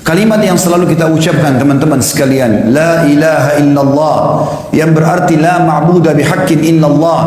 Kalimat yang selalu kita ucapkan teman-teman sekalian, la ilaha illallah, yang berarti la ma'budu bihaqqin illallah.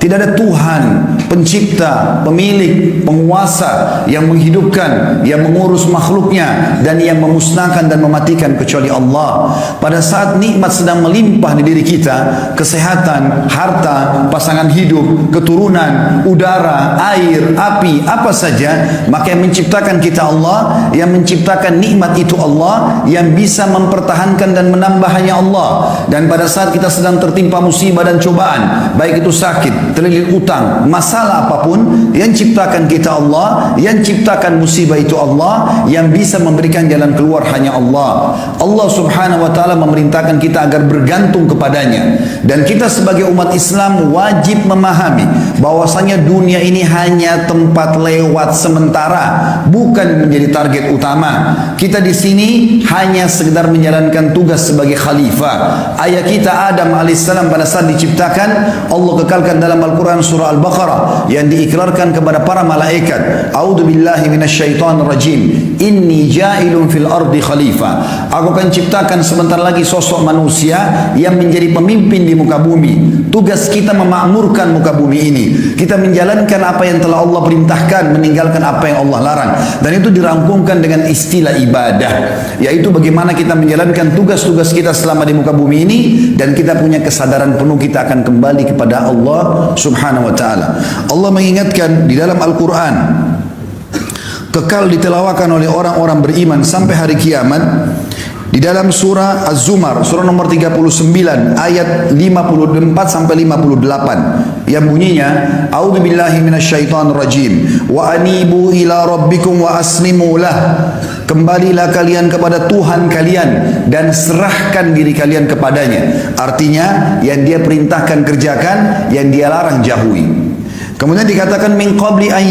Tidak ada Tuhan, pencipta, pemilik, penguasa yang menghidupkan, yang mengurus makhluknya dan yang memusnahkan dan mematikan kecuali Allah. Pada saat nikmat sedang melimpah di diri kita, kesehatan, harta, pasangan hidup, keturunan, udara, air, api, apa saja, maka yang menciptakan kita Allah, yang menciptakan nikmat itu Allah, yang bisa mempertahankan dan menambah hanya Allah. Dan pada saat kita sedang tertimpa musibah dan cobaan, baik itu sakit, terlilit utang, masalah apapun, yang ciptakan kita Allah, yang ciptakan musibah itu Allah, yang bisa memberikan jalan keluar hanya Allah. Allah subhanahu wa ta'ala memerintahkan kita agar bergantung kepadanya. Dan kita sebagai umat Islam wajib memahami bahwasanya dunia ini hanya tempat lewat sementara, bukan menjadi target utama. Kita di sini hanya sekedar menjalankan tugas sebagai khalifah. Ayah kita Adam alaihissalam pada saat diciptakan, Allah kekalkan dalam Al-Quran surah Al-Baqarah yang diikrarkan kepada para malaikat, a'udzubillahi minasyaitonir rajim, inni ja'ilun fil ardi khalifah. Aku akan ciptakan sebentar lagi sosok manusia yang menjadi pemimpin di muka bumi. Tugas kita memakmurkan muka bumi ini. Kita menjalankan apa yang telah Allah perintahkan, meninggalkan apa yang Allah larang. Dan itu dirangkumkan dengan istilah ibadah, yaitu bagaimana kita menjalankan tugas-tugas kita selama di muka bumi ini, dan kita punya kesadaran penuh kita akan kembali kepada Allah subhanahu wa ta'ala. Allah mengingatkan di dalam Al-Quran, kekal ditelawakan oleh orang-orang beriman sampai hari kiamat. Di dalam surah Az-Zumar, surah nomor 39 ayat 54 sampai 58, yang bunyinya, a'udzubillahi minasyaitonir rajim, wa anibu ila rabbikum wa aslimu lah. Kembalilah kalian kepada Tuhan kalian dan serahkan diri kalian kepadanya. Artinya, yang dia perintahkan kerjakan, yang dia larang jauhi. Kemudian dikatakan min qabli an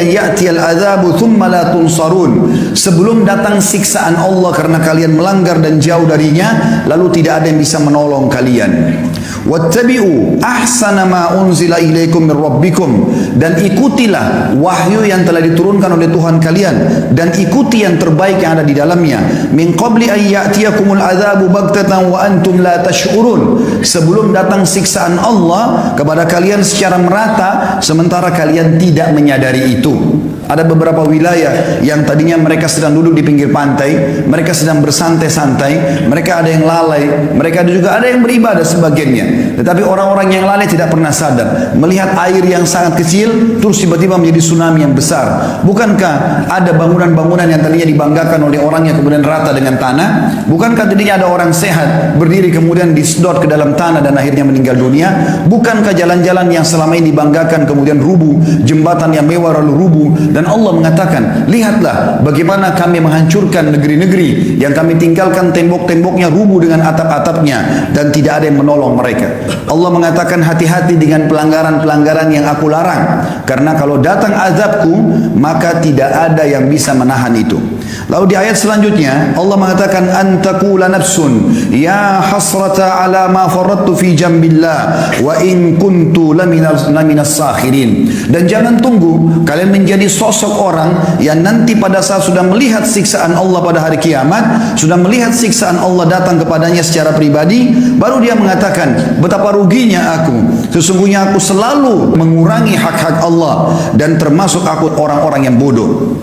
ya'tiyal adzabu thumma la tunsarun. Sebelum datang siksaan Allah karena kalian melanggar dan jauh darinya, lalu tidak ada yang bisa menolong kalian. Wattabi'u ahsana ma unzila ilaikum min rabbikum, dan ikutilah wahyu yang telah diturunkan oleh Tuhan kalian, dan ikuti yang terbaik yang ada di dalamnya. Min qabli an ya'tiyakumul adzabu baghtatan wa antum la tash'urun. Sebelum datang siksaan Allah kepada kalian secara merata, sementara kalian tidak menyadari itu. Ada beberapa wilayah yang tadinya mereka sedang duduk di pinggir pantai, mereka sedang bersantai-santai, mereka ada yang lalai, mereka juga ada yang beribadah sebagiannya. Tetapi orang-orang yang lalai tidak pernah sadar, melihat air yang sangat kecil terus tiba-tiba menjadi tsunami yang besar. Bukankah ada bangunan-bangunan yang tadinya dibanggakan oleh orang yang kemudian rata dengan tanah? Bukankah tadinya ada orang sehat berdiri kemudian disedot ke dalam tanah dan akhirnya meninggal dunia? Bukankah jalan-jalan yang selama ini dibanggakan kemudian rubuh, jembatan yang mewah lalu rubuh? Dan Allah mengatakan, lihatlah bagaimana kami menghancurkan negeri-negeri yang kami tinggalkan tembok-temboknya rubuh dengan atap-atapnya, dan tidak ada yang menolong mereka. Allah mengatakan, hati-hati dengan pelanggaran-pelanggaran yang aku larang, karena kalau datang azabku maka tidak ada yang bisa menahan itu. Lalu di ayat selanjutnya Allah mengatakan, antakula nafsun ya hasrata ala ma faradtu fi jambillah wa in kuntu laminas sakhirin. Dan jangan tunggu kalian menjadi sosok orang yang nanti pada saat sudah melihat siksaan Allah pada hari kiamat, sudah melihat siksaan Allah datang kepadanya secara pribadi, baru dia mengatakan, betapa ruginya aku, sesungguhnya aku selalu mengurangi hak-hak Allah dan termasuk aku orang-orang yang bodoh.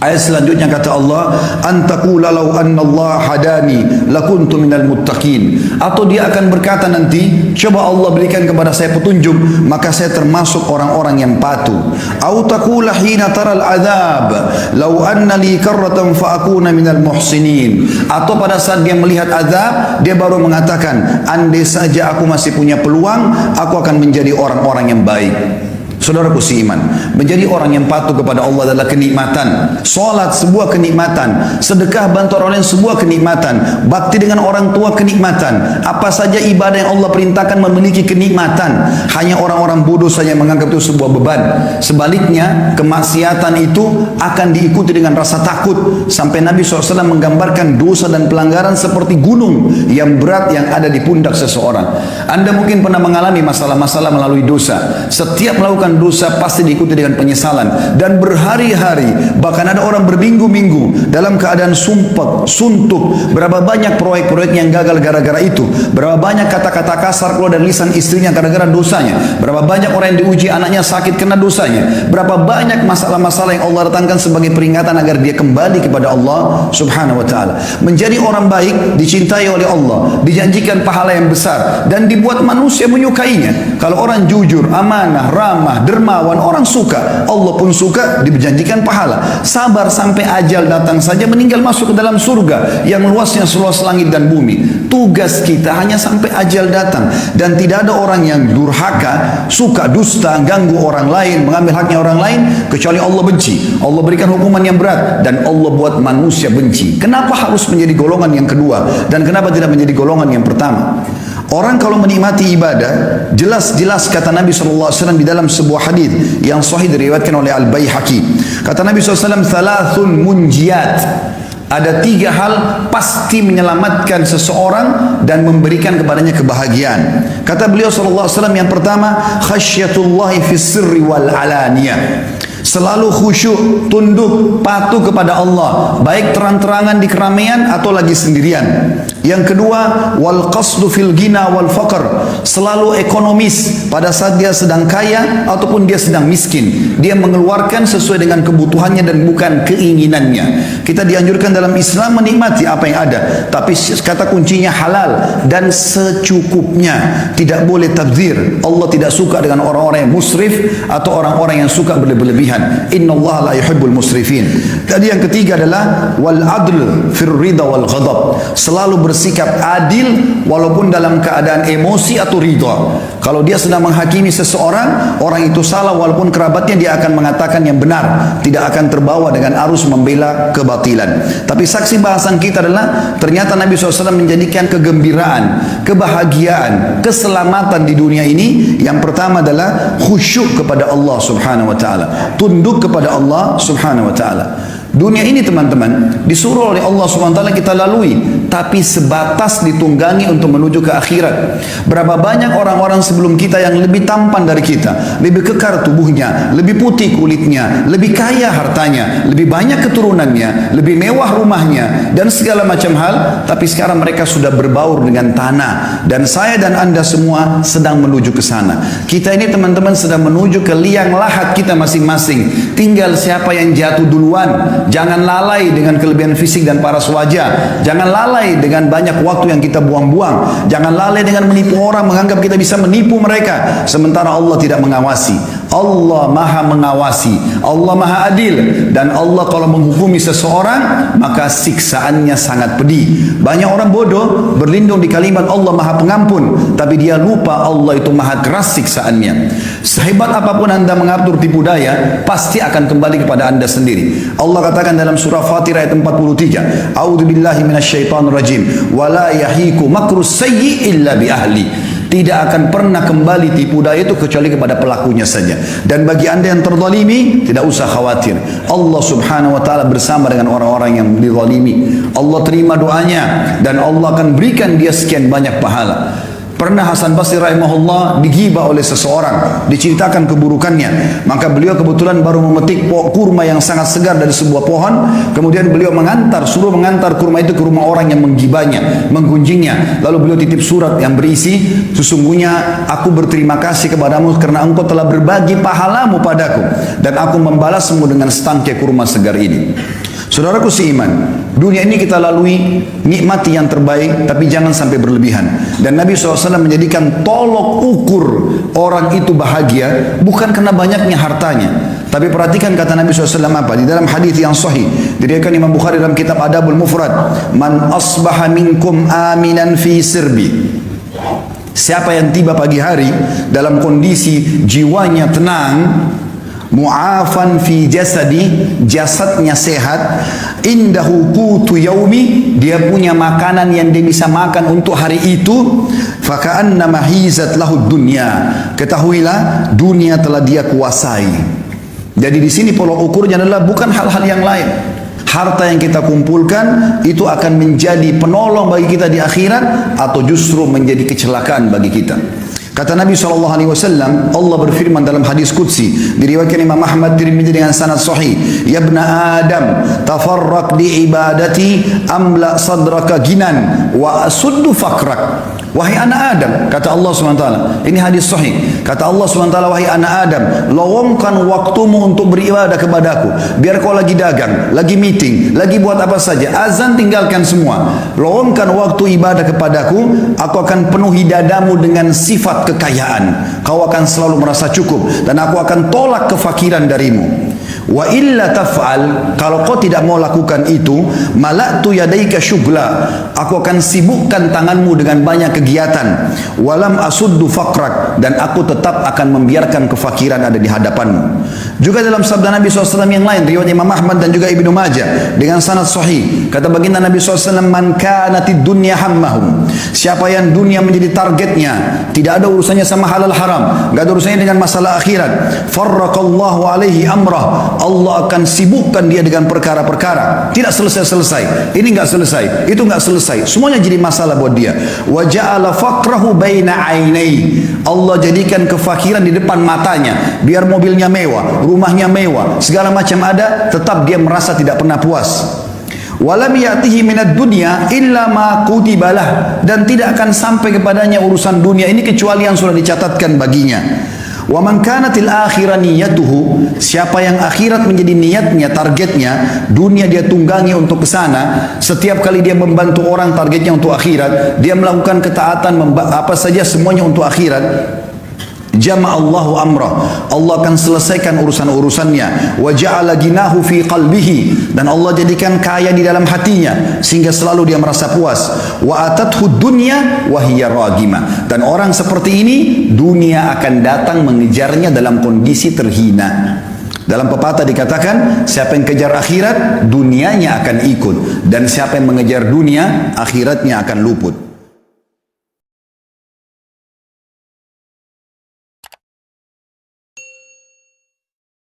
Ayat selanjutnya kata Allah, antakula law anna Allah hadani lakuntu minal muttaqin. Atau dia akan berkata nanti, coba Allah berikan kepada saya petunjuk, maka saya termasuk orang-orang yang patuh. Au taqula hina taral adzab law anna li karratan fa akuna minal muhsinin. Atau pada saat dia melihat azab, dia baru mengatakan, andai saja aku masih punya peluang, aku akan menjadi orang-orang yang baik. Saudaraku seiman, menjadi orang yang patuh kepada Allah adalah kenikmatan. Salat sebuah kenikmatan, sedekah bantu orang lain sebuah kenikmatan, bakti dengan orang tua kenikmatan. Apa saja ibadah yang Allah perintahkan memiliki kenikmatan. Hanya orang-orang bodoh saja menganggap itu sebuah beban. Sebaliknya, kemaksiatan itu akan diikuti dengan rasa takut, sampai Nabi SAW menggambarkan dosa dan pelanggaran seperti gunung yang berat yang ada di pundak seseorang. Anda mungkin pernah mengalami masalah-masalah melalui dosa. Setiap melakukan melakukan dosa pasti diikuti dengan penyesalan. Dan berhari-hari, bahkan ada orang berminggu-minggu dalam keadaan sumpah, suntuk. Berapa banyak proyek-proyek yang gagal gara-gara itu. Berapa banyak kata-kata kasar keluar dari lisan istrinya gara-gara dosanya. Berapa banyak orang yang diuji anaknya sakit kena dosanya. Berapa banyak masalah-masalah yang Allah datangkan sebagai peringatan agar dia kembali kepada Allah subhanahu wa ta'ala. Menjadi orang baik, dicintai oleh Allah, dijanjikan pahala yang besar, dan dibuat manusia menyukainya. Kalau orang jujur, amanah, ramah, dermawan, orang suka, Allah pun suka, dijanjikan pahala. Sabar sampai ajal datang saja, meninggal masuk ke dalam surga yang luasnya seluas langit dan bumi. Tugas kita hanya sampai ajal datang, dan tidak ada orang yang durhaka, suka dusta, ganggu orang lain, mengambil haknya orang lain, kecuali Allah benci. Allah berikan hukuman yang berat, dan Allah buat manusia benci. Kenapa harus menjadi golongan yang kedua, dan kenapa tidak menjadi golongan yang pertama? Orang kalau menikmati ibadah, jelas-jelas kata Nabi SAW di dalam sebuah hadis yang sahih diriwayatkan oleh Al-Baihaqi. Kata Nabi SAW, "Thalathun munjiyat." Ada 3 hal pasti menyelamatkan seseorang dan memberikan kepadanya kebahagiaan. Kata beliau SAW, yang pertama, khasyatullahi fis sirri wal alaniyah. Selalu khusyuk, tunduk, patuh kepada Allah, baik terang-terangan di keramaian atau lagi sendirian. Yang kedua, wal qasdu fil ghina wal faqr. Selalu ekonomis pada saat dia sedang kaya ataupun dia sedang miskin. Dia mengeluarkan sesuai dengan kebutuhannya dan bukan keinginannya. Kita dianjurkan dalam Islam menikmati apa yang ada, tapi kata kuncinya halal dan secukupnya. Tidak boleh tabdzir. Allah tidak suka dengan orang-orang yang musrif atau orang-orang yang suka berlebihan. Innallaha la yuhibbul musrifin. Tadi yang ketiga adalah wal adl fir ridha wal ghadab. Selalu bersikap adil walaupun dalam keadaan emosi atau ridha. Kalau dia sedang menghakimi seseorang, orang itu salah walaupun kerabatnya, dia akan mengatakan yang benar, tidak akan terbawa dengan arus membela kebatilan. Tapi saksi bahasan kita adalah ternyata Nabi SAW menjadikan kegembiraan, kebahagiaan, keselamatan di dunia ini. Yang pertama adalah khusyuk kepada Allah subhanahu wa ta'ala, tunduk kepada Allah subhanahu wa ta'ala. Dunia ini teman-teman disuruh oleh Allah SWT kita lalui, tapi sebatas ditunggangi untuk menuju ke akhirat. Berapa banyak orang-orang sebelum kita yang lebih tampan dari kita, lebih kekar tubuhnya, lebih putih kulitnya, lebih kaya hartanya, lebih banyak keturunannya, lebih mewah rumahnya, dan segala macam hal, tapi sekarang mereka sudah berbaur dengan tanah. Dan saya dan anda semua sedang menuju ke sana. Kita ini teman-teman sedang menuju ke liang lahat kita masing-masing. Tinggal siapa yang jatuh duluan. Jangan lalai dengan kelebihan fisik dan paras wajah. Jangan lalai dengan banyak waktu yang kita buang-buang. Jangan lalai dengan menipu orang, menganggap kita bisa menipu mereka, sementara Allah tidak mengawasi. Allah maha mengawasi, Allah maha adil, dan Allah kalau menghukumi seseorang maka siksaannya sangat pedih. Banyak orang bodoh berlindung di kalimat Allah maha pengampun, tapi dia lupa Allah itu maha keras siksaannya. Sehebat apapun anda mengatur tipu daya, pasti akan kembali kepada anda sendiri. Allah katakan dalam surah Fatir ayat 43, A'udzubillahi minasyaitonir rajim, wala yahiku makrus sayyi illa bi ahli. Tidak akan pernah kembali tipu daya itu kecuali kepada pelakunya saja. Dan bagi anda yang terzalimi, tidak usah khawatir. Allah subhanahu wa ta'ala bersama dengan orang-orang yang dizalimi. Allah terima doanya dan Allah akan berikan dia sekian banyak pahala. Pernah Hasan Basri rahimahullah digibah oleh seseorang, diceritakan keburukannya. Maka beliau kebetulan baru memetik kurma yang sangat segar dari sebuah pohon. Kemudian beliau suruh mengantar kurma itu ke rumah orang yang menggibahnya, menggunjingnya. Lalu beliau titip surat yang berisi, sesungguhnya aku berterima kasih kepadamu karena engkau telah berbagi pahalamu padaku, dan aku membalasmu dengan setangkai kurma segar ini. Saudaraku seiman, dunia ini kita lalui, nikmati yang terbaik, tapi jangan sampai berlebihan. Dan Nabi SAW menjadikan tolok ukur orang itu bahagia bukan karena banyaknya hartanya, tapi perhatikan kata Nabi SAW apa di dalam hadis yang sahih diriwayatkan Imam Bukhari dalam kitab Adabul Mufrad, man asbaha minkum aminan fi sirbi. Siapa yang tiba pagi hari dalam kondisi jiwanya tenang, mu'afan fi jasadi, jasadnya sehat, indahu qutu yaumi, dia punya makanan yang dia bisa makan untuk hari itu, faka'anna mahizat lahu dunya, ketahuilah dunia telah dia kuasai. Jadi di sini pola ukurnya adalah bukan hal-hal yang lain. Harta yang kita kumpulkan itu akan menjadi penolong bagi kita di akhirat atau justru menjadi kecelakaan bagi kita. Kata Nabi SAW, Allah berfirman dalam hadis Qudsi, diriwayatkan Imam Ahmad Tirmidzi dengan sanad sahih, Ya ibna Adam, tafarraq li ibadati amla sadraka ginan wa asuddu fakrak. Wahai anak Adam, kata Allah SWT, ini hadis sahih, kata Allah SWT, wahai anak Adam, lowongkan waktumu untuk beribadah kepadaku. Biar kau lagi dagang, lagi meeting, lagi buat apa saja, azan tinggalkan semua. Lowongkan waktu ibadah kepadaku, aku akan penuhi dadamu dengan sifat kekayaan. Kau akan selalu merasa cukup, dan aku akan tolak kefakiran darimu. Wa illa taf'al, kalau kau tidak mau lakukan itu, mala'tu yadaika syughla, aku akan sibukkan tanganmu dengan banyak kegiatan. Walam asuddu faqrak, dan aku tetap akan membiarkan kefakiran ada di hadapanmu. Juga dalam sabda Nabi SAW yang lain, riwayat Imam Ahmad dan juga Ibnu Majah dengan sanad sahih, kata baginda Nabi SAW, man kanatid dunya hammahum, siapa yang dunia menjadi targetnya, tidak ada urusannya sama halal haram, tidak ada urusannya dengan masalah akhirat, farraqallahu alaihi amrah, Allah akan sibukkan dia dengan perkara-perkara, tidak selesai-selesai, ini enggak selesai, itu enggak selesai, semuanya jadi masalah buat dia. Wa ja'ala faqrahu baina ainai, Allah jadikan kefakiran di depan matanya, biar mobilnya mewah, rumahnya mewah, segala macam ada, tetap dia merasa tidak pernah puas. Walam ya'tihi minad dunya illa ma kutibalah, dan tidak akan sampai kepadanya urusan dunia ini kecuali yang sudah dicatatkan baginya. Wa man kanatil akhirah niyatuhu, siapa yang akhirat menjadi niatnya, targetnya, dunia dia tunggangi untuk ke sana. Setiap kali dia membantu orang, targetnya untuk akhirat, dia melakukan ketaatan, apa saja semuanya untuk akhirat. Jama'allahu amrah, Allah akan selesaikan urusan-urusannya. Wa ja'ala ginahu fi qalbihi, dan Allah jadikan kaya di dalam hatinya sehingga selalu dia merasa puas. Wa atathu dunya wa hiya ragimah, dan orang seperti ini dunia akan datang mengejarnya dalam kondisi terhina. Dalam pepatah dikatakan, siapa yang kejar akhirat, dunianya akan ikut, dan siapa yang mengejar dunia, akhiratnya akan luput.